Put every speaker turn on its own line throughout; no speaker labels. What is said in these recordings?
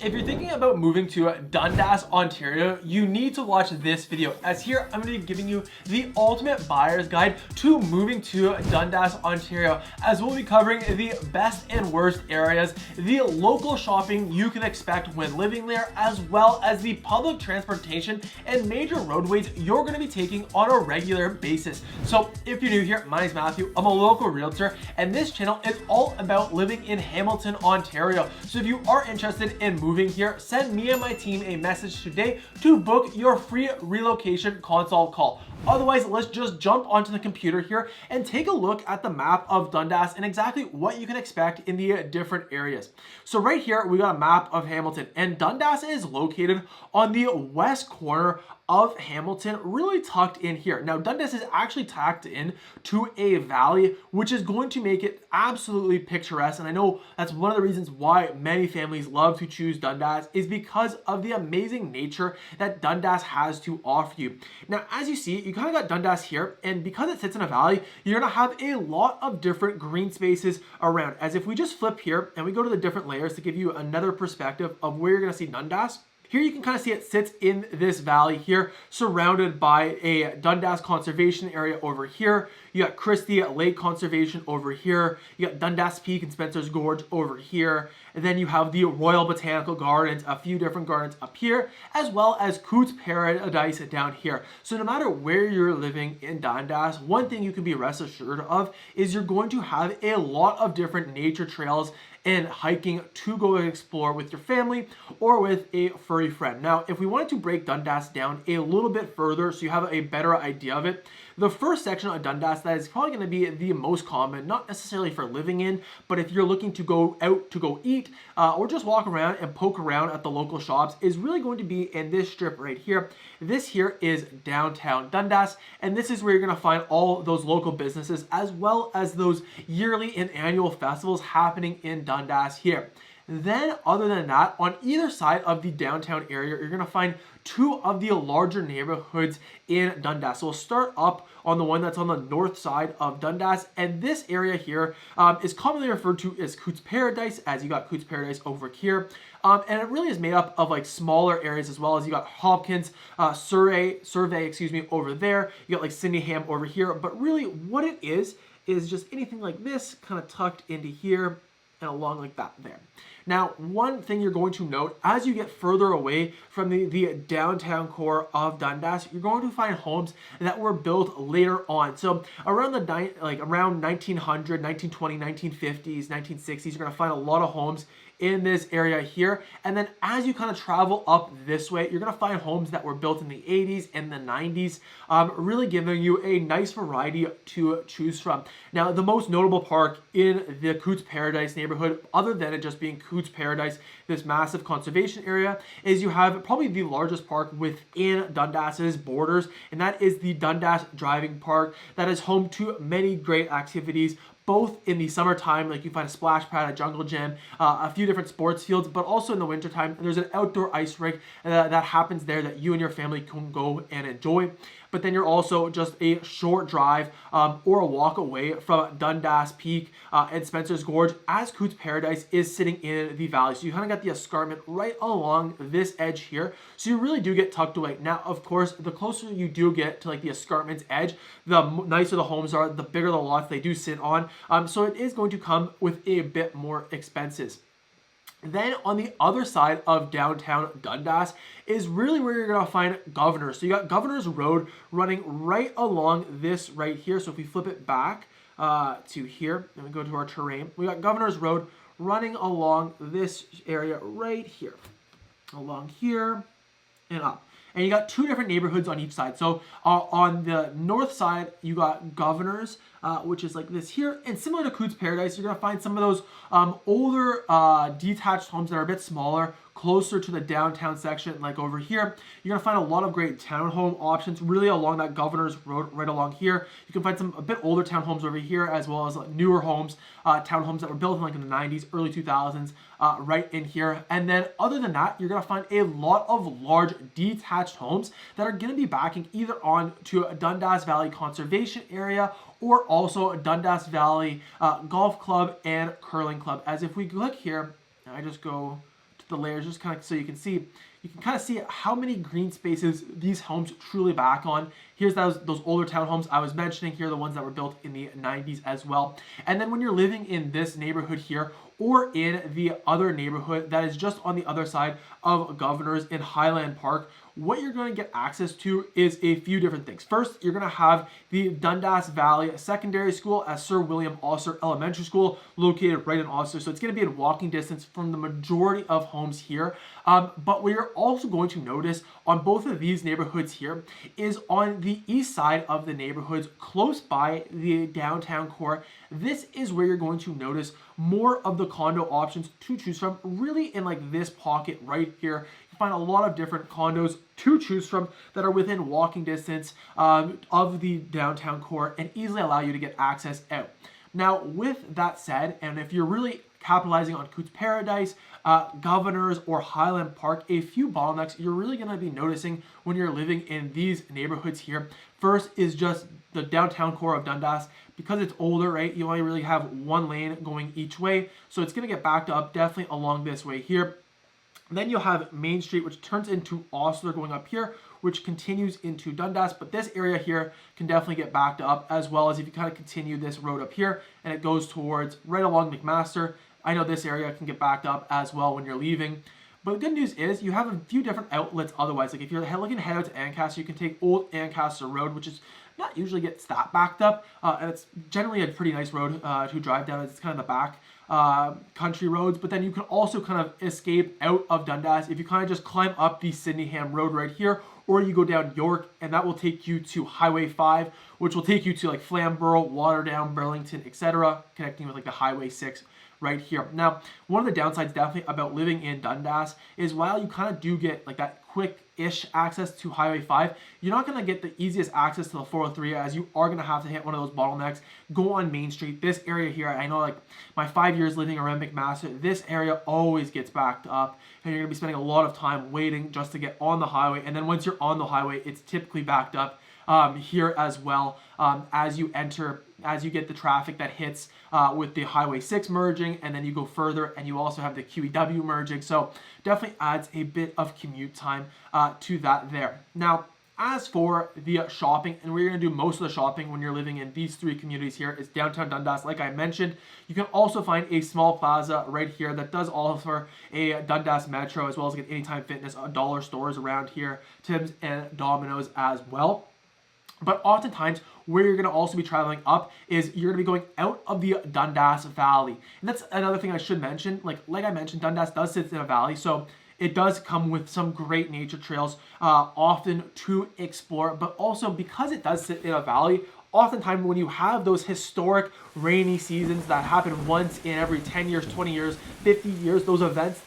If you're thinking about moving to Dundas, Ontario, you need to watch this video, as here I'm going to be giving you the ultimate buyer's guide to moving to Dundas, Ontario, as we'll be covering the best and worst areas, the local shopping you can expect when living there, as well as the public transportation and major roadways you're going to be taking on a regular basis. So if you're new here, my name is Matthew, I'm a local realtor, and this channel is all about living in Hamilton, Ontario. So if you are interested in moving here, send me and my team a message today to book your free relocation consult call. Otherwise, let's just jump onto the computer here and take a look at the map of Dundas and exactly what you can expect in the different areas. So right here, we got a map of Hamilton, and Dundas is located on the west corner of Hamilton, really tucked in here. Now, Dundas is actually tucked in to a valley, which is going to make it absolutely picturesque. And I know that's one of the reasons why many families love to choose Dundas, is because of the amazing nature that Dundas has to offer you. Now, as you see, you kind of got Dundas here, and because it sits in a valley, you're gonna have a lot of different green spaces around. As if we just flip here and we go to the different layers to give you another perspective of where you're gonna see Dundas. Here you can kind of see it sits in this valley here, surrounded by a Dundas Conservation Area over here. You got Christie Lake Conservation over here. You got Dundas Peak and Spencer's Gorge over here. And then you have the Royal Botanical Gardens, a few different gardens up here, as well as Cootes Paradise down here. So no matter where you're living in Dundas, one thing you can be rest assured of is you're going to have a lot of different nature trails and hiking to go and explore with your family or with a furry friend. Now, if we wanted to break Dundas down a little bit further so you have a better idea of it, the first section of Dundas that is probably going to be the most common, not necessarily for living in, but if you're looking to go out to go eat or just walk around and poke around at the local shops, is really going to be in this strip right here. This here is downtown Dundas, and this is where you're going to find all those local businesses as well as those yearly and annual festivals happening in Dundas here. Then, other than that, on either side of the downtown area, you're going to find two of the larger neighborhoods in Dundas. So we'll start up on the one that's on the north side of Dundas, and this area here is commonly referred to as Cootes Paradise, as you got Cootes Paradise over here. And it really is made up of like smaller areas, as well as you got Hopkins, Survey, over there. You got like Sydenham over here. But really what it is just anything like this kind of tucked into here and along like that there. Now, one thing you're going to note, as you get further away from the downtown core of Dundas, you're going to find homes that were built later on. So around around 1900, 1920, 1950s, 1960s, you're going to find a lot of homes in this area here. And then as you kind of travel up this way, you're going to find homes that were built in the 80s and the 90s, really giving you a nice variety to choose from. Now, the most notable park in the Cootes Paradise neighborhood, other than it just being Cootes Paradise, this massive conservation area, is you have probably the largest park within Dundas's borders, and that is the Dundas Driving Park, that is home to many great activities, both in the summertime, like you find a splash pad, a jungle gym, a few different sports fields, but also in the wintertime, there's an outdoor ice rink that happens there that you and your family can go and enjoy. But then you're also just a short drive or a walk away from Dundas Peak and Spencer's Gorge, as Cootes Paradise is sitting in the valley. So you kind of got the escarpment right along this edge here. So you really do get tucked away. Now, of course, the closer you do get to like the escarpment's edge, the nicer the homes are, the bigger the lots they do sit on. So it is going to come with a bit more expenses. Then on the other side of downtown Dundas is really where you're going to find Governors. So you got Governors Road running right along this right here. So if we flip it back to here and we go to our terrain, we got Governors Road running along this area right here, along here and up. And you got two different neighborhoods on each side. So on the north side, you got Governors, which is like this here. And similar to Cootes Paradise, you're going to find some of those older detached homes that are a bit smaller, closer to the downtown section, like over here. You're gonna find a lot of great townhome options really along that Governor's Road right along here. You can find some a bit older townhomes over here, as well as newer homes, townhomes that were built in like in the 90s, early 2000s, right in here. And then other than that, you're gonna find a lot of large detached homes that are gonna be backing either on to a Dundas Valley Conservation Area or also a Dundas Valley Golf Club and Curling Club. As if we click here, and I just go the layers just kind of so you can kind of see how many green spaces these homes truly back on. Here's those older townhomes I was mentioning here, the ones that were built in the 90s as well. And then when you're living in this neighborhood here, or in the other neighborhood that is just on the other side of Governors in Highland Park, what you're going to get access to is a few different things. First, you're going to have the Dundas Valley Secondary School at Sir William Osler Elementary School, located right in Osler. So it's going to be in walking distance from the majority of homes here. But what you're also going to notice on both of these neighborhoods here is on the east side of the neighborhoods, close by the downtown core, this is where you're going to notice more of the condo options to choose from, really in like this pocket right here. Find a lot of different condos to choose from that are within walking distance of the downtown core and easily allow you to get access out. Now, with that said, and if you're really capitalizing on Coots Paradise, Governors, or Highland Park, a few bottlenecks you're really going to be noticing when you're living in these neighborhoods here. First is just the downtown core of Dundas. Because it's older, right, you only really have one lane going each way, so it's going to get backed up definitely along this way here. Then you'll have Main Street, which turns into Osler going up here, which continues into Dundas. But this area here can definitely get backed up, as well as if you kind of continue this road up here and it goes towards right along McMaster. I know this area can get backed up as well when you're leaving. But the good news is you have a few different outlets otherwise. Like if you're looking to head out to Ancaster, you can take Old Ancaster Road, which is not usually gets that backed up. And it's generally a pretty nice road to drive down. It's kind of the back country roads, but then you can also kind of escape out of Dundas if you kind of just climb up the Sydenham Road right here, or you go down York, and that will take you to Highway 5, which will take you to like Flamborough, Waterdown, Burlington, etc., connecting with like the Highway 6 right here. Now, one of the downsides definitely about living in Dundas is while you kind of do get like that quick-ish access to Highway 5, you're not going to get the easiest access to the 403, as you are going to have to hit one of those bottlenecks, go on Main Street. This area here, I know like my 5 years living around McMaster, this area always gets backed up, and you're going to be spending a lot of time waiting just to get on the highway. And then once you're on the highway, it's typically backed up here as well, as you get the traffic that hits with the Highway 6 merging, and then you go further and you also have the QEW merging. So definitely adds a bit of commute time to that there. Now, as for the shopping, and we're going to do most of the shopping when you're living in these three communities here, is downtown Dundas. Like I mentioned, you can also find a small plaza right here that does offer a Dundas Metro, as well as get Anytime Fitness, dollar stores around here, Tim's and Domino's as well. But oftentimes, where you're going to also be traveling up is you're going to be going out of the Dundas Valley. And that's another thing I should mention. Like I mentioned, Dundas does sit in a valley, so it does come with some great nature trails often to explore. But also, because it does sit in a valley, oftentimes when you have those historic rainy seasons that happen once in every 10 years, 20 years, 50 years, those events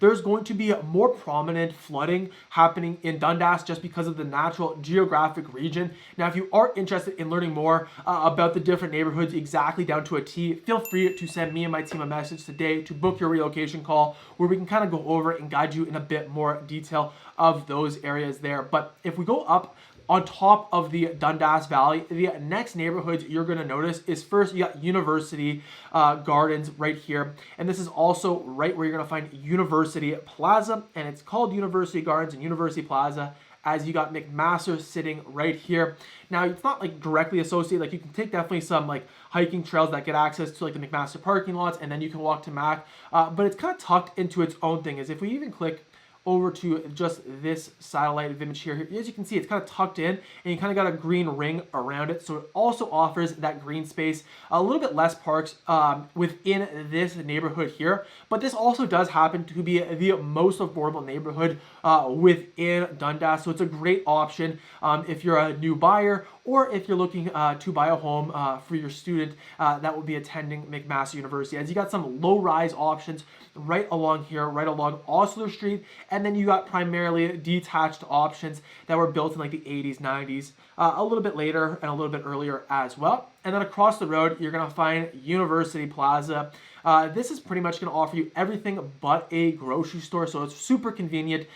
there's going to be more prominent flooding happening in Dundas just because of the natural geographic region. Now, if you are interested in learning more about the different neighborhoods exactly down to a T, feel free to send me and my team a message today to book your relocation call, where we can kind of go over and guide you in a bit more detail of those areas there. But if we go up on top of the Dundas Valley, the next neighborhoods you're going to notice is first you got University Gardens right here, and this is also right where you're going to find University Plaza, and it's called University Gardens and University Plaza, as you got McMaster sitting right here. Now, it's not like directly associated, like you can take definitely some like hiking trails that get access to like the McMaster parking lots, and then you can walk to Mac, but it's kind of tucked into its own thing. As if we even click over to just this satellite image here, as you can see, it's kind of tucked in, and you kind of got a green ring around it, so it also offers that green space, a little bit less parks within this neighborhood here. But this also does happen to be the most affordable neighborhood within Dundas, so it's a great option if you're a new buyer, or if you're looking to buy a home for your student that will be attending McMaster University, as you got some low-rise options right along here, right along Osler Street, and then you got primarily detached options that were built in like the 80s, 90s, a little bit later and a little bit earlier as well. And then across the road, you're going to find University Plaza. This is pretty much going to offer you everything but a grocery store, so it's super convenient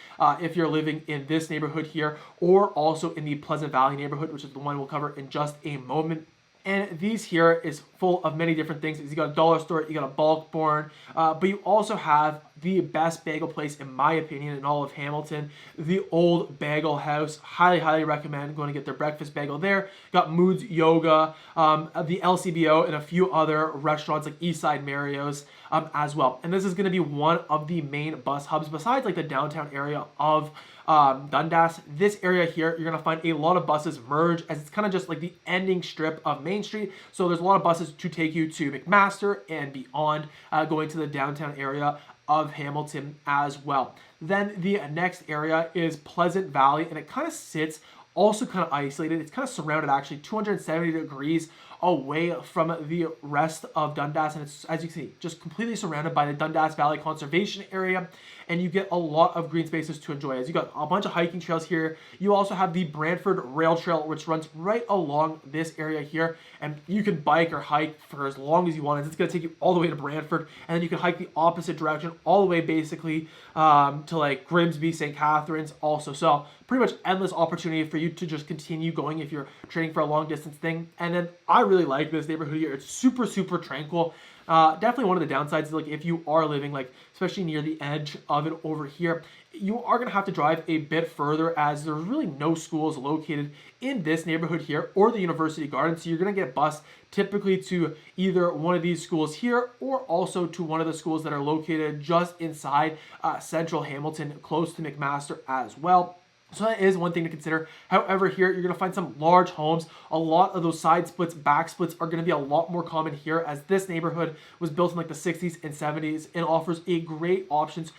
if you're living in this neighborhood here, or also in the Pleasant Valley neighborhood, which is the one we'll cover in just a moment. And these here is full of many different things. You got a dollar store, you got a bulk barn, but you also have the best bagel place, in my opinion, in all of Hamilton, the Old Bagel House. Highly recommend going to get their breakfast bagel there. Got Moods Yoga, the LCBO, and a few other restaurants like Eastside Mario's as well. And this is going to be one of the main bus hubs besides like the downtown area of Dundas. This area here, you're gonna find a lot of buses merge as it's kind of just like the ending strip of Main Street. So there's a lot of buses to take you to McMaster and beyond, going to the downtown area of Hamilton as well. Then the next area is Pleasant Valley, and it kind of sits also kind of isolated. It's kind of surrounded actually 270 degrees away from the rest of Dundas, and it's, as you can see, just completely surrounded by the Dundas Valley Conservation Area, and you get a lot of green spaces to enjoy. As you got a bunch of hiking trails here, you also have the Brantford Rail Trail, which runs right along this area here, and you can bike or hike for as long as you want. It's going to take you all the way to Brantford, and then you can hike the opposite direction all the way basically to like Grimsby, St. Catharines also. So pretty much endless opportunity for you to just continue going if you're training for a long distance thing. And then I really like this neighborhood here. It's super tranquil. Definitely one of the downsides is like if you are living like especially near the edge of it over here, you are going to have to drive a bit further as there's really no schools located in this neighborhood here or the University Garden. So you're going to get bused typically to either one of these schools here or also to one of the schools that are located just inside central Hamilton, close to McMaster as well. So that is one thing to consider. However, here you're going to find some large homes. A lot of those side splits, back splits are going to be a lot more common here as this neighborhood was built in like the 60s and 70s and offers a great options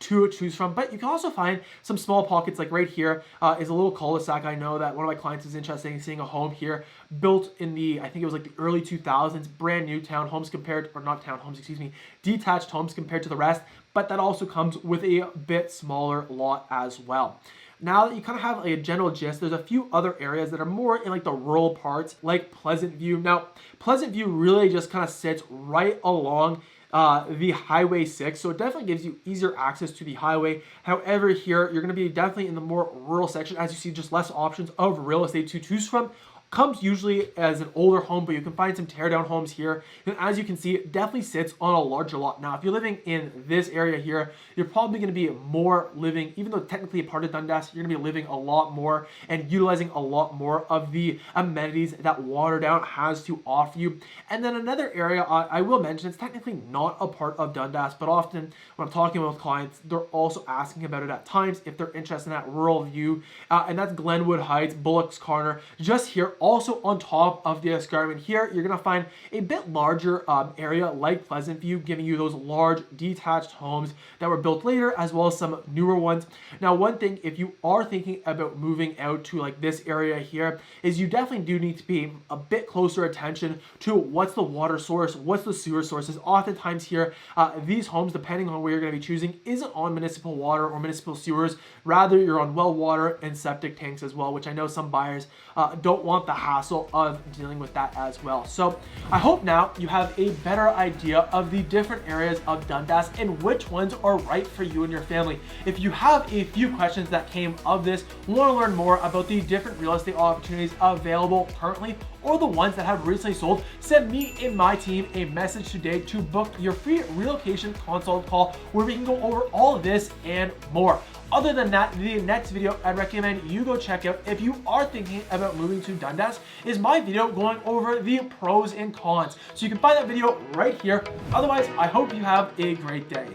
to choose from. But you can also find some small pockets like right here is a little cul-de-sac. I know that one of my clients is interested in seeing a home here built in the, I think it was like the early 2000s, brand new townhomes compared, or not townhomes, excuse me, detached homes compared to the rest. But that also comes with a bit smaller lot as well. Now that you kind of have a general gist, there's a few other areas that are more in like the rural parts, like Pleasant View. Now, Pleasant View really just kind of sits right along the Highway 6, so it definitely gives you easier access to the highway. However, here you're going to be definitely in the more rural section, as you see just less options of real estate to choose from. Comes usually as an older home, but you can find some teardown homes here. And as you can see, it definitely sits on a larger lot. Now, if you're living in this area here, you're probably going to be more living, even though technically a part of Dundas, you're going to be living a lot more and utilizing a lot more of the amenities that Waterdown has to offer you. And then another area I will mention, it's technically not a part of Dundas, but often when I'm talking with clients, they're also asking about it at times if they're interested in that rural view. And that's Glenwood Heights, Bullock's Corner, just here. Also on top of the escarpment here, you're going to find a bit larger area like Pleasant View, giving you those large detached homes that were built later, as well as some newer ones. Now, one thing, if you are thinking about moving out to like this area here, is you definitely do need to pay a bit closer attention to what's the water source, what's the sewer sources. Oftentimes here, these homes, depending on where you're going to be choosing, isn't on municipal water or municipal sewers. Rather, you're on well water and septic tanks as well, which I know some buyers don't want the hassle of dealing with that as well. So I hope now you have a better idea of the different areas of Dundas and which ones are right for you and your family. If you have a few questions that came of this, want to learn more about the different real estate opportunities available currently or the ones that have recently sold, send me and my team a message today to book your free relocation consult call where we can go over all of this and more. Other than that, the next video I'd recommend you go check out if you are thinking about moving to Dundas is my video going over the pros and cons. So you can find that video right here. Otherwise, I hope you have a great day.